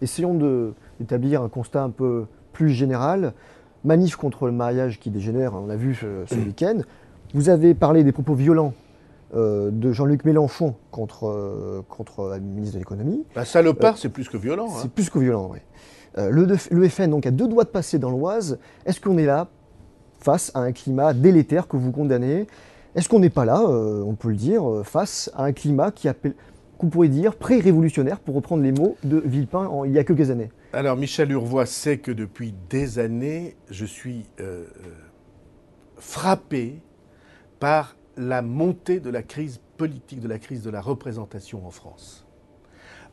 essayons d'établir un constat un peu plus général. Manif contre le mariage qui dégénère, on l'a vu ce week-end. Vous avez parlé des propos violents de Jean-Luc Mélenchon contre la ministre de l'économie. Un salopard, c'est plus que violent. C'est plus que violent, oui. Le FN donc, a 2 doigts de passer dans l'Oise. Est-ce qu'on est là face à un climat délétère que vous condamnez? Est-ce qu'on n'est pas là, on peut le dire, face à un climat qu'on pourrait dire pré-révolutionnaire, pour reprendre les mots de Villepin il y a quelques années? Alors Michel Urvoas sait que depuis des années, je suis frappé par la montée de la crise politique, de la crise de la représentation en France.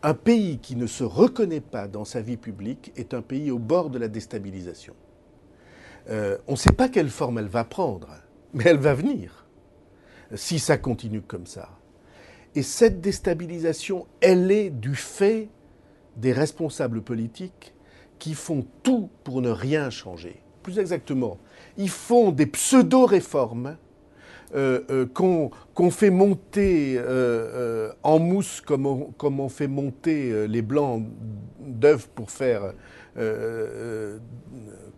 Un pays qui ne se reconnaît pas dans sa vie publique est un pays au bord de la déstabilisation. On ne sait pas quelle forme elle va prendre, mais elle va venir, si ça continue comme ça. Et cette déstabilisation, elle est du fait des responsables politiques qui font tout pour ne rien changer. Plus exactement, ils font des pseudo-réformes qu'on fait monter en mousse comme on fait monter les blancs d'œufs pour faire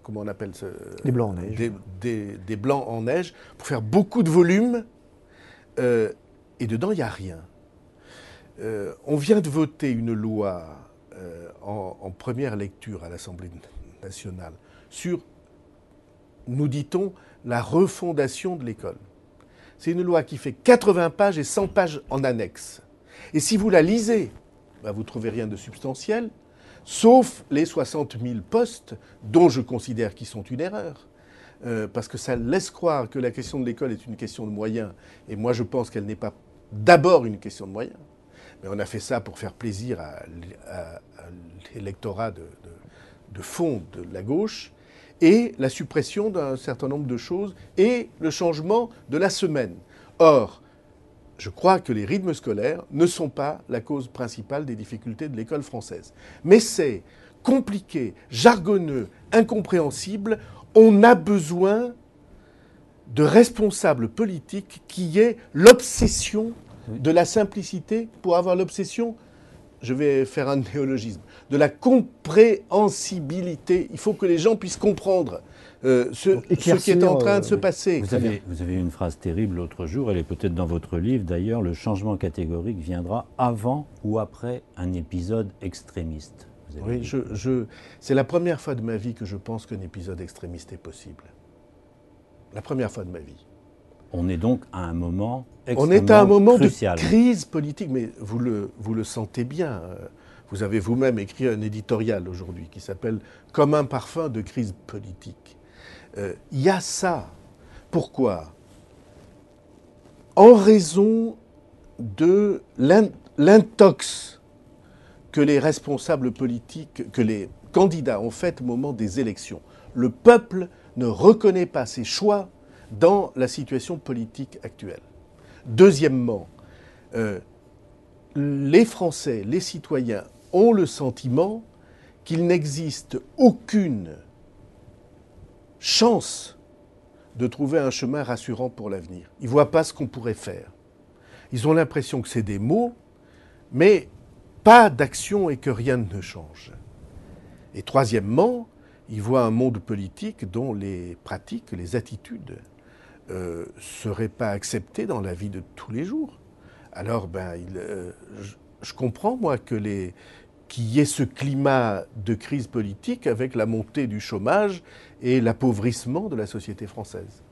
comment on appelle ça, des blancs en neige. Des blancs en neige, pour faire beaucoup de volume, et dedans il n'y a rien. On vient de voter une loi en première lecture à l'Assemblée nationale sur, nous dit-on, la refondation de l'école. C'est une loi qui fait 80 pages et 100 pages en annexe. Et si vous la lisez, ben vous ne trouvez rien de substantiel, sauf les 60 000 postes, dont je considère qu'ils sont une erreur. Parce que ça laisse croire que la question de l'école est une question de moyens. Et moi, je pense qu'elle n'est pas d'abord une question de moyens. Mais on a fait ça pour faire plaisir à l'électorat de fond de la gauche, et la suppression d'un certain nombre de choses, et le changement de la semaine. Or, je crois que les rythmes scolaires ne sont pas la cause principale des difficultés de l'école française. Mais c'est compliqué, jargonneux, incompréhensible. On a besoin de responsables politiques qui aient l'obsession de la simplicité pour avoir l'obsession, je vais faire un néologisme, de la compréhensibilité. Il faut que les gens puissent comprendre ce qui est en train de se passer. Vous avez eu une phrase terrible l'autre jour, elle est peut-être dans votre livre d'ailleurs, le changement catégorique viendra avant ou après un épisode extrémiste. Oui, c'est la première fois de ma vie que je pense qu'un épisode extrémiste est possible. La première fois de ma vie. On est donc à un moment extrêmement On est à un moment crucial. De crise politique, mais vous le sentez bien. Vous avez vous-même écrit un éditorial aujourd'hui qui s'appelle « Comme un parfum de crise politique ». Il y a ça. Pourquoi ? En raison de l'intox que les responsables politiques, que les candidats ont fait au moment des élections. Le peuple ne reconnaît pas ses choix dans la situation politique actuelle. Deuxièmement, les Français, les citoyens ont le sentiment qu'il n'existe aucune chance de trouver un chemin rassurant pour l'avenir. Ils ne voient pas ce qu'on pourrait faire. Ils ont l'impression que c'est des mots, mais pas d'action et que rien ne change. Et troisièmement, ils voient un monde politique dont les pratiques, les attitudes ne seraient pas acceptées dans la vie de tous les jours. Alors, je comprends, moi, qu'il y ait ce climat de crise politique avec la montée du chômage et l'appauvrissement de la société française.